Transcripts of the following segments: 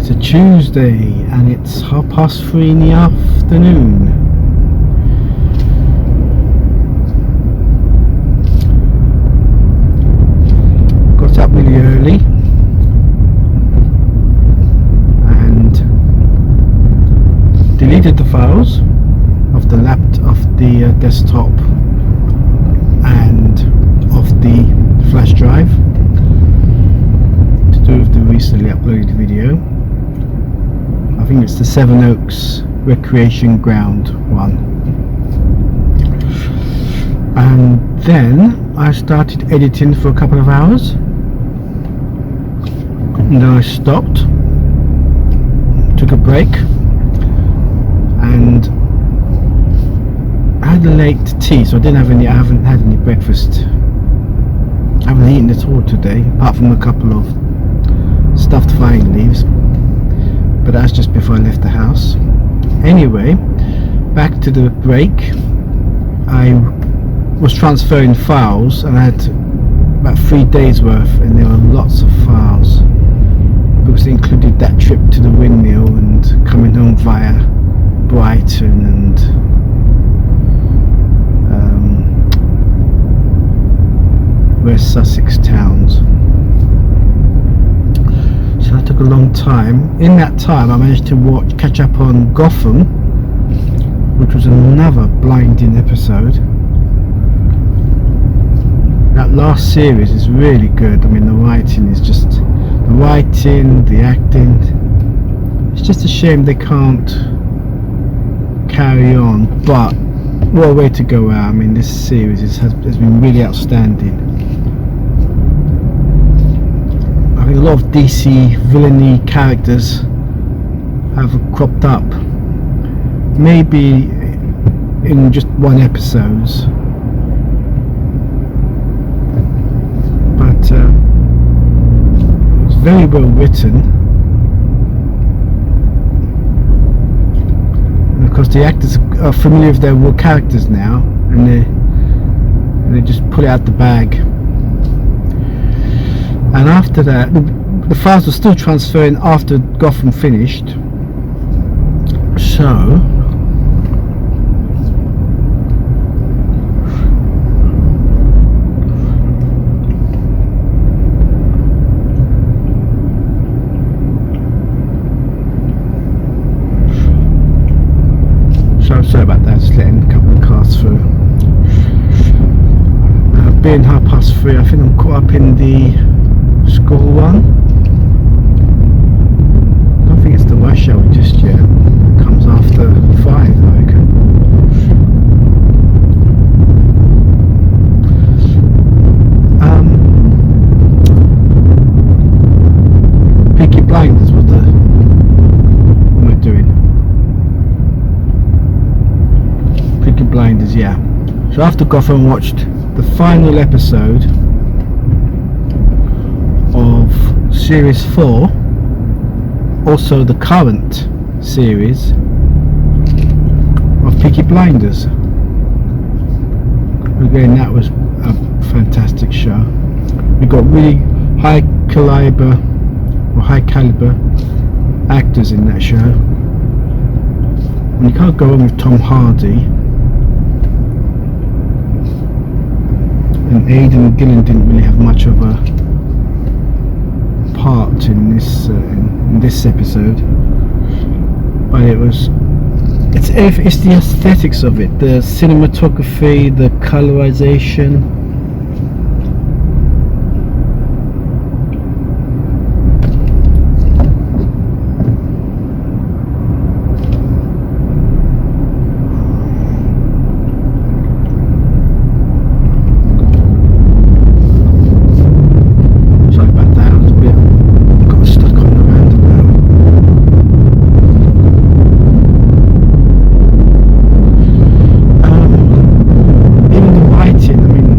It's a Tuesday and it's 3:30 in the afternoon. Got up really early and deleted the files of the desktop and of the flash drive to do with the recently uploaded video. I think it's the Seven Oaks Recreation Ground one. And then I started editing for a couple of hours. And then I stopped, took a break, and I had a late tea, so I haven't had any breakfast. I haven't eaten at all today, apart from a couple of stuffed vine leaves, but that's just before I left the house. Anyway, back to the break. I was transferring files and I had about 3 days worth, and there were lots of files because it included that trip to the windmill and coming home via Brighton and West Sussex towns. So that took a long time. In that time I managed to catch up on Gotham, which was another blinding episode. That last series is really good. I mean, the writing, the acting. It's just a shame they can't carry on, but what a way to go out. I mean, this series has been really outstanding. I think a lot of DC villainy characters have cropped up, maybe in just one episode, but it's very well written, because the actors are familiar with their real characters now, and they just pull it out the bag. And after that, the files were still transferring after Gotham finished. So sorry about that, just letting a couple of cars through. Being 3:30, I think I'm caught up in the school one. I don't think it's the rush hour just yet. It comes after 5, I reckon. Peaky Blinders was what am I doing? Peaky Blinders, yeah. So after Gotham, watched the final episode of series 4, also the current series of Peaky Blinders. Again, that was a fantastic show. We got really high caliber actors in that show, and you can't go wrong with Tom Hardy. And Aidan Gillen didn't really have much of a part in this episode, but it's the aesthetics of it, the cinematography, the colorization. Even the writing, I mean,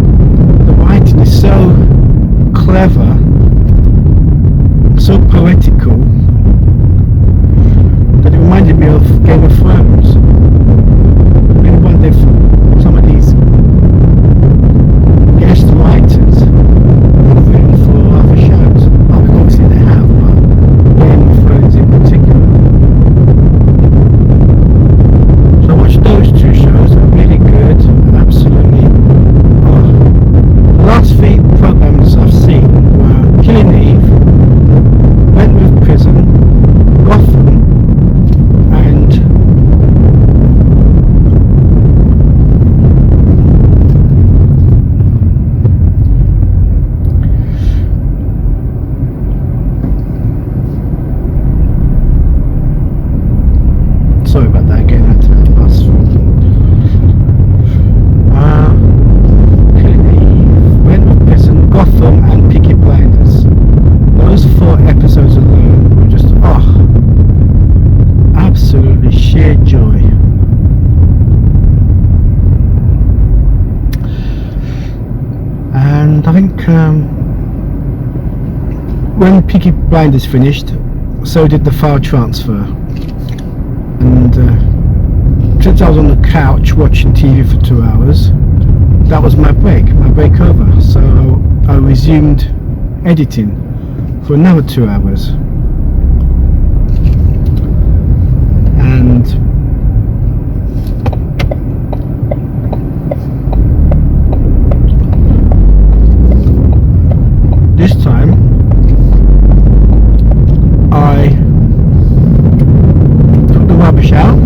when Peaky Blinders finished, so did the file transfer. And since I was on the couch watching TV for 2 hours, that was my break over. So I resumed editing for another 2 hours. And this time I took the rubbish out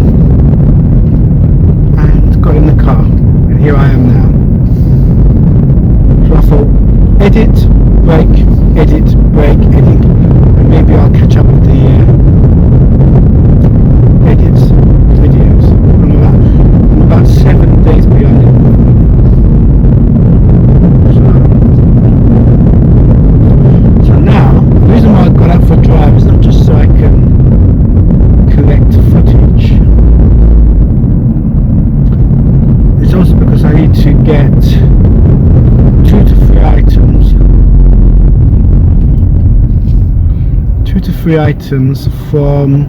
and got in the car, and here I am now. So I thought, edit, break, edit, break, edit, and maybe I'll catch up with the edits, videos. I'm about 7 days behind it. So now, the reason why I got out for a drive is not just so I can collect footage. It's also because I need to get 2 to 3 items. 2 to 3 items from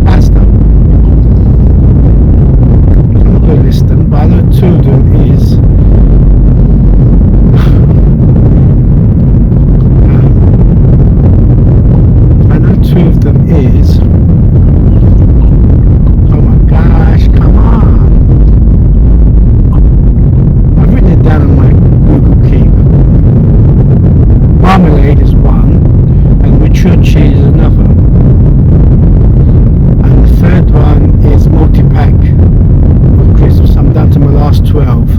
Asda. I'm not going to list them, but I know 2 of them is oh my gosh, come on. I've written it down on my Google Keep. Marmalade is one, and Choccy is another. And the third one is multi-pack of crisps. I'm down to my last 12.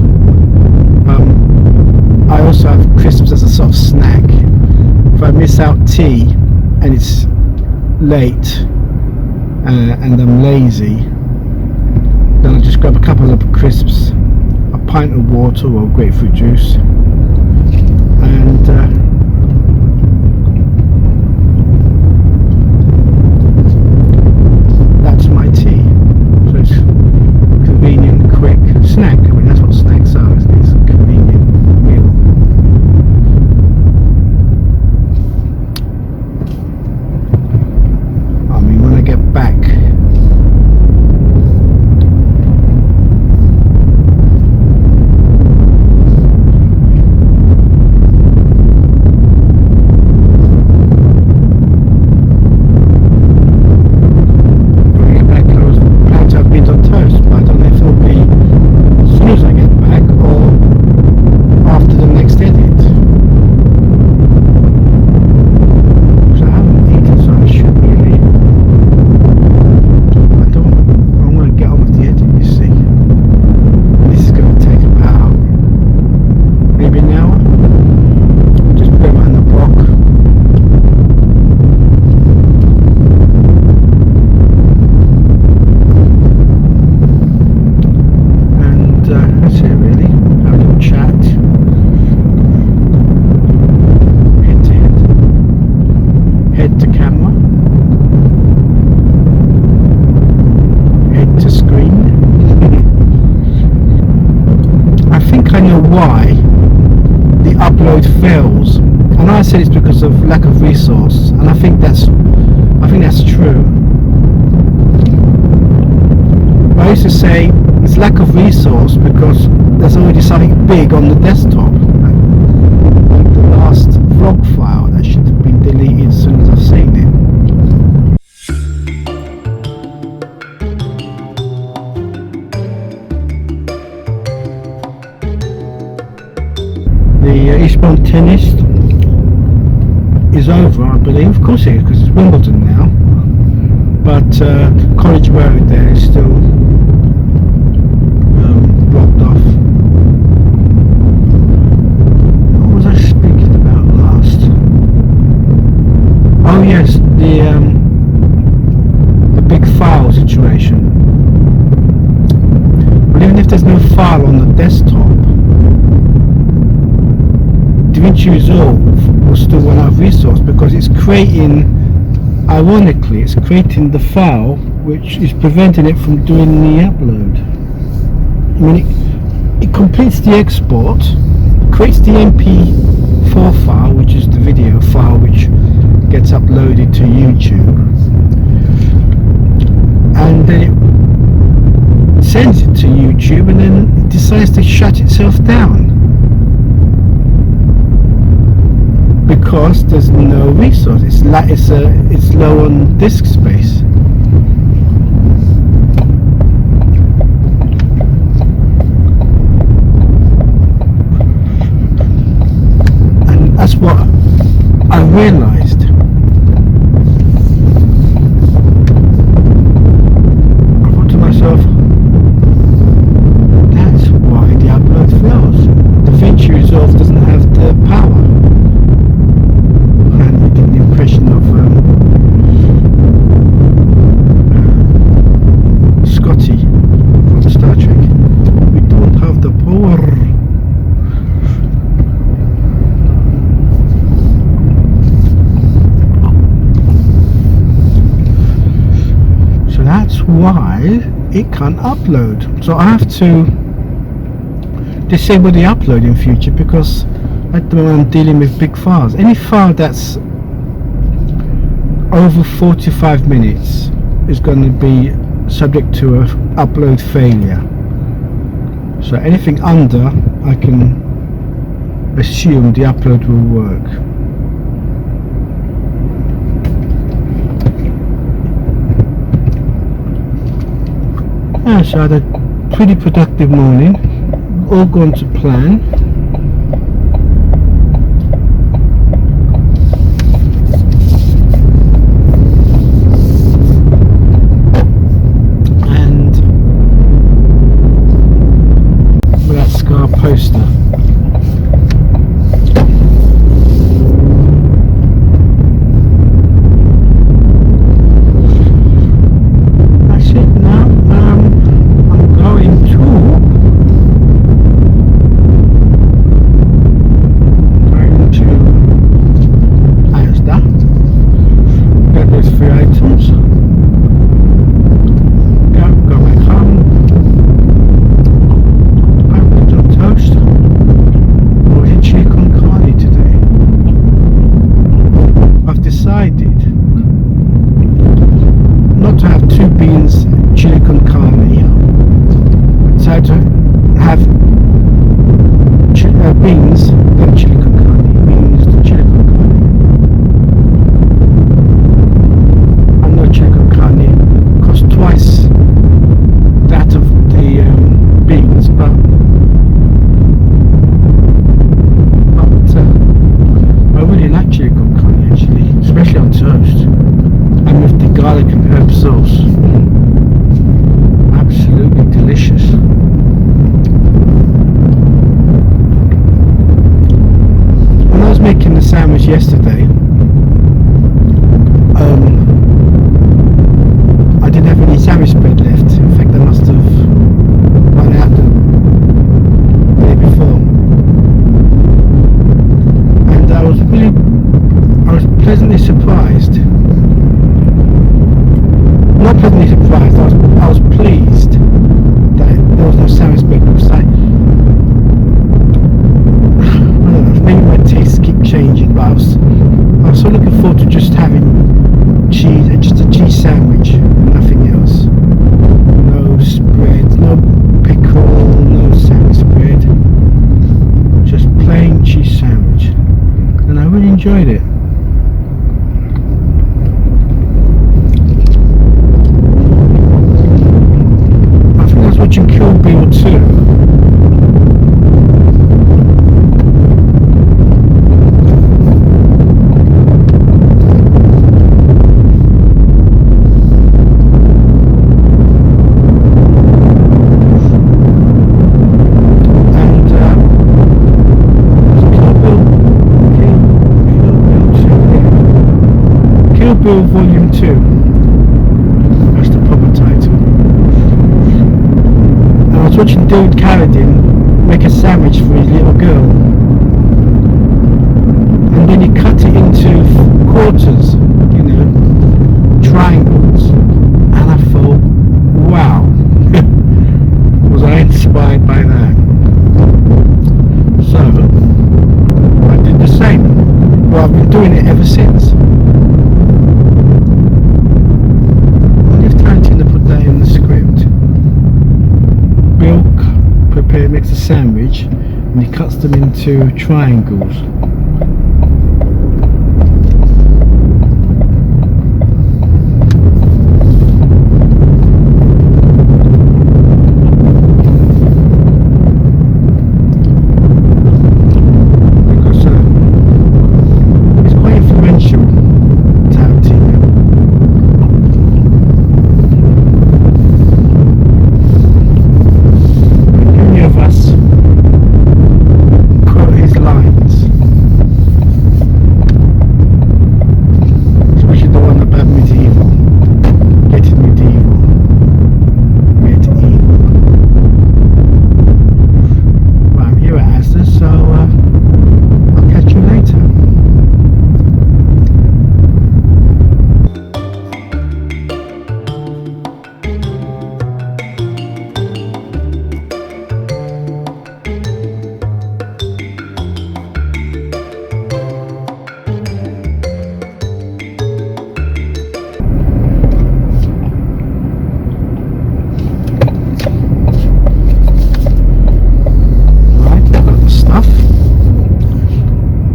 I also have crisps as a sort of snack. If I miss out tea and it's late and I'm lazy, then I'll just grab a couple of crisps, a pint of water or grapefruit juice, and that's my tea. So it's convenient, quick snack. I mean, that's what snacks are, isn't it? It's a convenient meal. When I get back, I was planning to have beans on toast, but I don't know if it'll be as soon as I get back or after the next edit. So I haven't eaten, so I should really. I'm going to get on with the edit, you see. This is going to take about maybe an hour. Just put it around the block. And that's it really. Have a little chat. Head to head. Head to camera. Head to screen. I think I know why the upload fails. I know I said it's because of lack of resource, and I think that's true. I used to say it's lack of resource because there's already something big on the desktop. Like the last vlog file that should have been deleted as soon as I've seen it. The Eastbourne tennis is over, I believe. Of course it is, because it's Wimbledon now. But College Road there is still blocked off. What was I speaking about last? Oh yes, the big file situation. Well, even if there's no file on the desktop, DaVinci Resolve will still run out of resource because it's creating, ironically, it's creating the file which is preventing it from doing the upload. I mean, it completes the export, creates the MP4 file, which is the video file which gets uploaded to YouTube, and then it sends it to YouTube, and then it decides to shut itself down because there's no resource. It's low on disk space. And that's what I realized. I thought to myself, that's why the upload fails. DaVinci Resolve doesn't have the power. And we get the impression of Scotty from Star Trek. We don't have the power. So that's why it can't upload. So I have to disable the upload in future, because at the moment I'm dealing with big files. Any file that's over 45 minutes is going to be subject to a upload failure. So anything under, I can assume the upload will work. Yeah, so I had a pretty productive morning, all gone to plan. And with that Scar poster. Not to have two beans chili con carne, but to have beans then chili con carne, beans to chili con carne. I know chili con carne costs twice that of the beans, but I really like chili con carne actually, especially on toast. And with the garlic and herb sauce, absolutely delicious. When I was making the sandwich yesterday, I didn't have any sandwich bread left. In fact, I must have run out the day before, and I was pleasantly surprised. Not pleasantly surprised, I was pleased that there was no sandwich bread, because I don't know, maybe my tastes keep changing, but I was so looking forward to just having cheese, just a cheese sandwich, nothing else. No spread, no pickle, no sandwich bread, just plain cheese sandwich, and I really enjoyed it. Watching Kill Bill 2. Kill Bill Volume 2. That's the proper title. I was watching David Carradine make a sandwich for his little girl, and then he cut it into quarters, triangles, and I thought, doing it ever since. If Tarantino put that in the script, Milk makes a sandwich and he cuts them into triangles.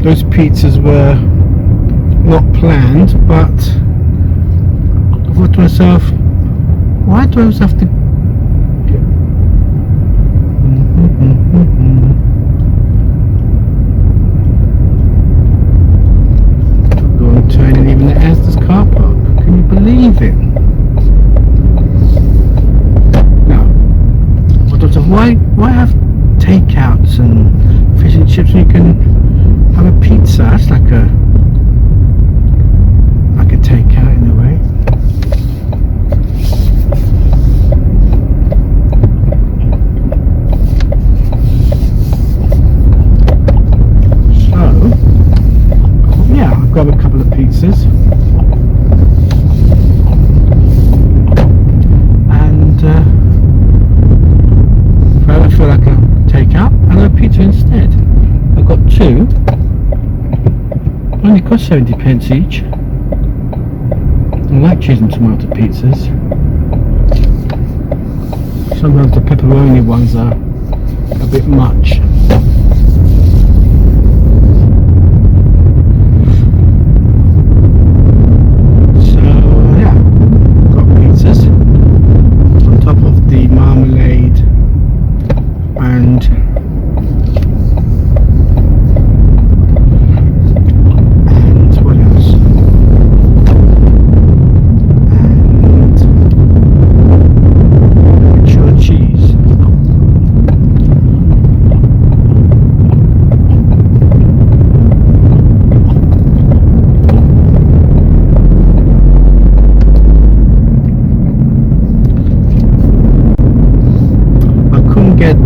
Those pizzas were not planned, but I thought to myself, why do I always have to go and turn in even the Asda's car park? Can you believe it? No. I thought, why have takeouts and fish and chips when you can have a pizza? That's like a takeout in a way. So yeah, I'll grab a couple of pizzas and if I ever feel like a takeout, I'll have a pizza instead. I've got two. Only cost 70p each. I like cheese and tomato pizzas. Sometimes the pepperoni ones are a bit much. So yeah, got pizzas on top of the marmalade and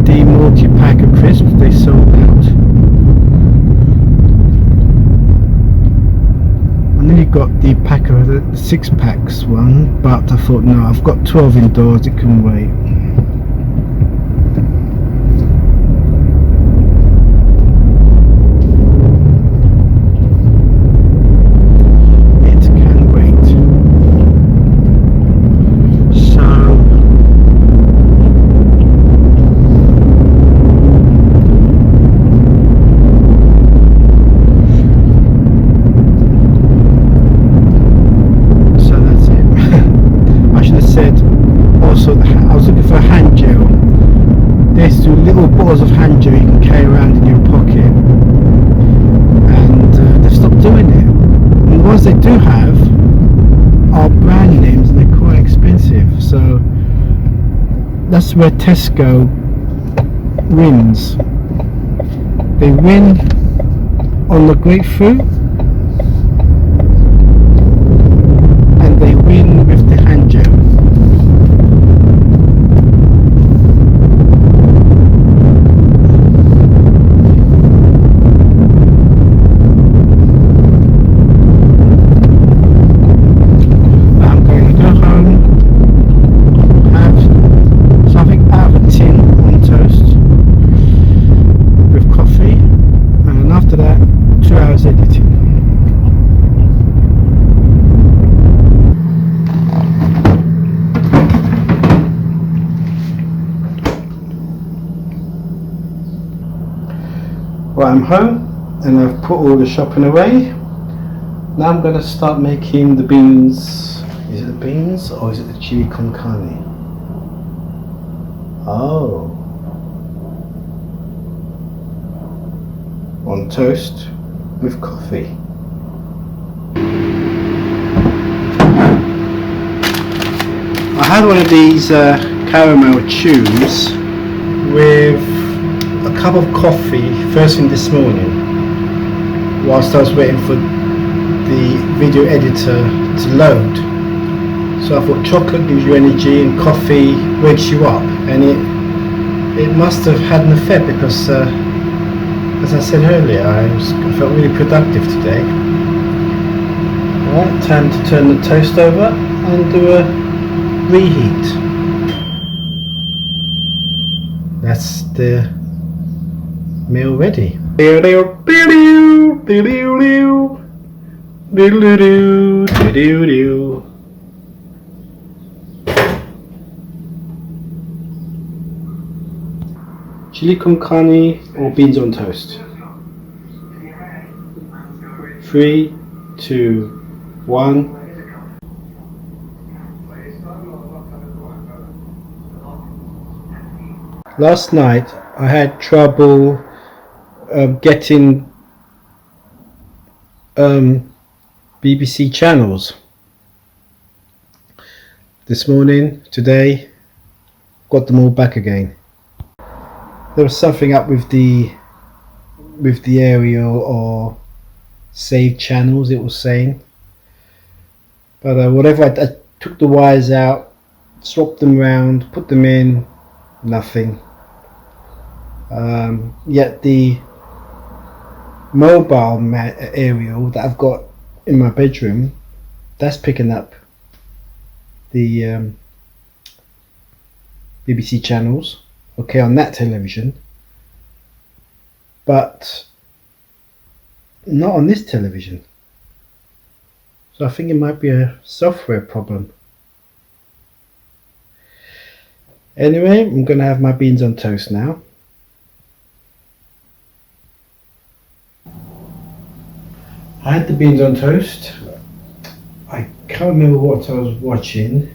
the multi-pack of crisps, they sold out. I nearly got the pack of the 6-packs one, but I thought no, I've got 12 indoors, it can wait. Little bottles of hand gel you can carry around in your pocket, and they've stopped doing it. And the ones they do have are brand names and they're quite expensive, so that's where Tesco wins. They win on the grapefruit and they win with the hand gel. Editing. Right, I'm home and I've put all the shopping away. Now I'm going to start making the beans. Is it the beans or is it the chili con carne? Oh. On toast with coffee. I had one of these caramel chews with a cup of coffee first thing this morning whilst I was waiting for the video editor to load. So I thought chocolate gives you energy and coffee wakes you up, and it must have had an effect because as I said earlier, I felt really productive today. Right, time to turn the toast over and do a reheat. That's the meal ready. Chili con carne or beans on toast? 3, 2, 1. Last night I had trouble getting BBC channels. This morning, today, got them all back again. There was something up with the aerial or saved channels, it was saying. But whatever, I took the wires out, swapped them round, put them in, nothing. Yet the mobile aerial that I've got in my bedroom, that's picking up the BBC channels, okay, on that television, but not on this television. So I think it might be a software problem. Anyway, I'm going to have my beans on toast now. I had the beans on toast. I can't remember what I was watching.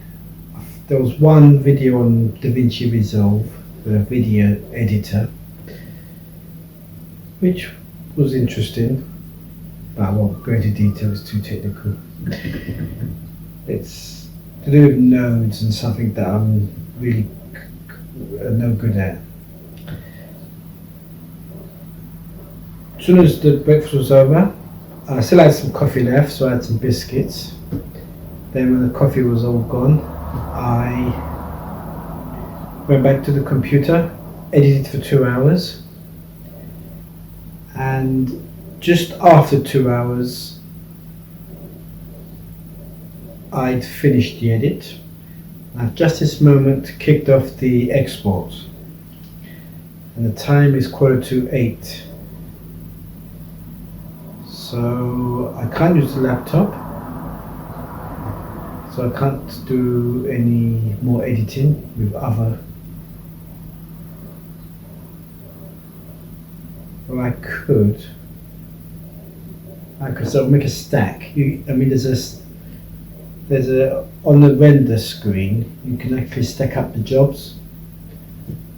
There was one video on DaVinci Resolve, the video editor, which was interesting, but I won't go into detail, it's too technical. It's to do with nodes and something that I'm really no good at. As soon as the breakfast was over, I still had some coffee left, so I had some biscuits. Then when the coffee was all gone, I went back to the computer, edited for 2 hours, and just after 2 hours I'd finished the edit. I've just this moment kicked off the export, and the time is 7:45. So I can't use the laptop, so I can't do any more editing with other. Well, I could sort of make a stack. There's a on the render screen, you can actually stack up the jobs,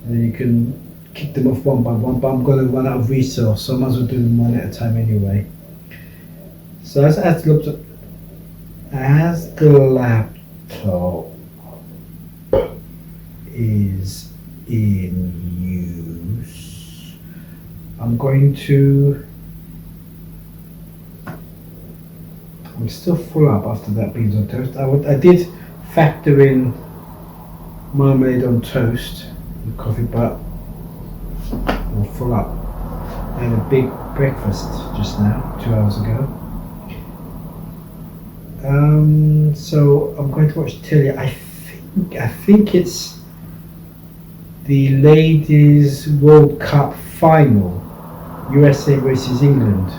and then you can kick them off one by one, but I'm going to run out of resource, so I might as well do them one at a time anyway. So as the laptop is in use, I'm still full up after that beans on toast. I did factor in marmalade on toast and coffee, but I'm full up. I had a big breakfast just now, 2 hours ago. So I'm going to watch telly. I think it's the Ladies World Cup final, USA versus England.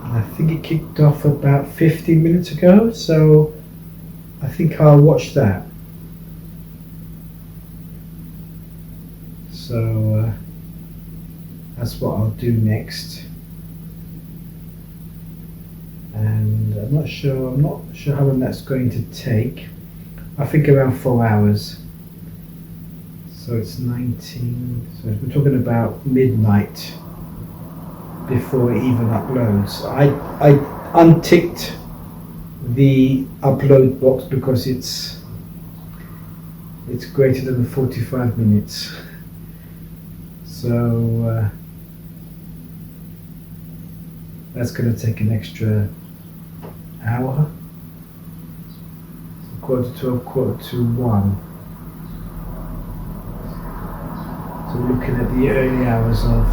And I think it kicked off about 15 minutes ago, so I think I'll watch that. So that's what I'll do next. And I'm not sure how long that's going to take. I think around 4 hours. So it's 19, so we're talking about midnight before it even uploads. I unticked the upload box because it's greater than 45 minutes. So that's going to take an extra hour. So 12:45, 1:45. So we're looking at the early hours of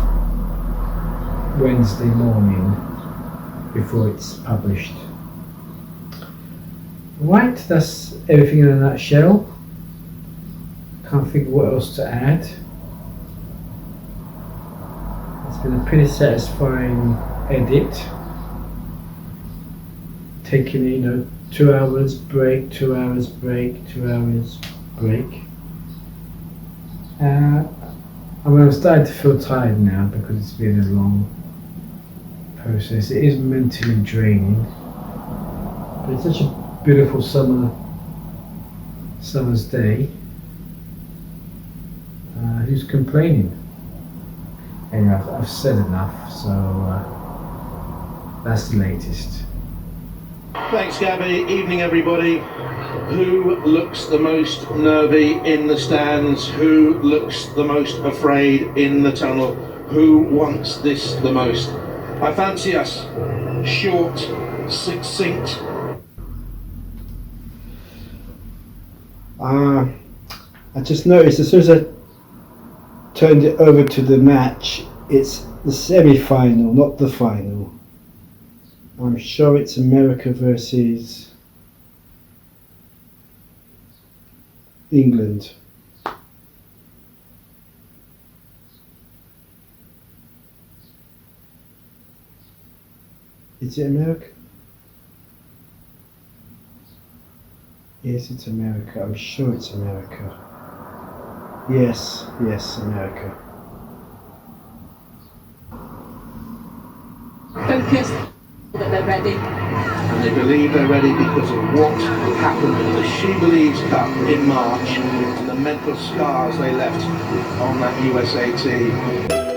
Wednesday morning before it's published. Right, that's everything in a nutshell. Can't think of what else to add. It's been a pretty satisfying edit. Taking 2 hours break, 2 hours break, 2 hours break. I'm starting to feel tired now because it's been a long process. It is mentally draining, but it's such a beautiful summer's day. Who's complaining? Anyway, I've said enough, so that's the latest. Thanks, Gabby. Evening, everybody. Who looks the most nervy in the stands? Who looks the most afraid in the tunnel? Who wants this the most? I fancy us. Short, succinct. I just noticed as soon as I turned it over to the match, it's the semi-final, not the final. I'm sure it's America versus England. Is it America? Yes, it's America. I'm sure it's America. Yes, America. Focused that they're ready. And they believe they're ready because of what happened in the She Believes Cup in March and the mental scars they left on that USA team.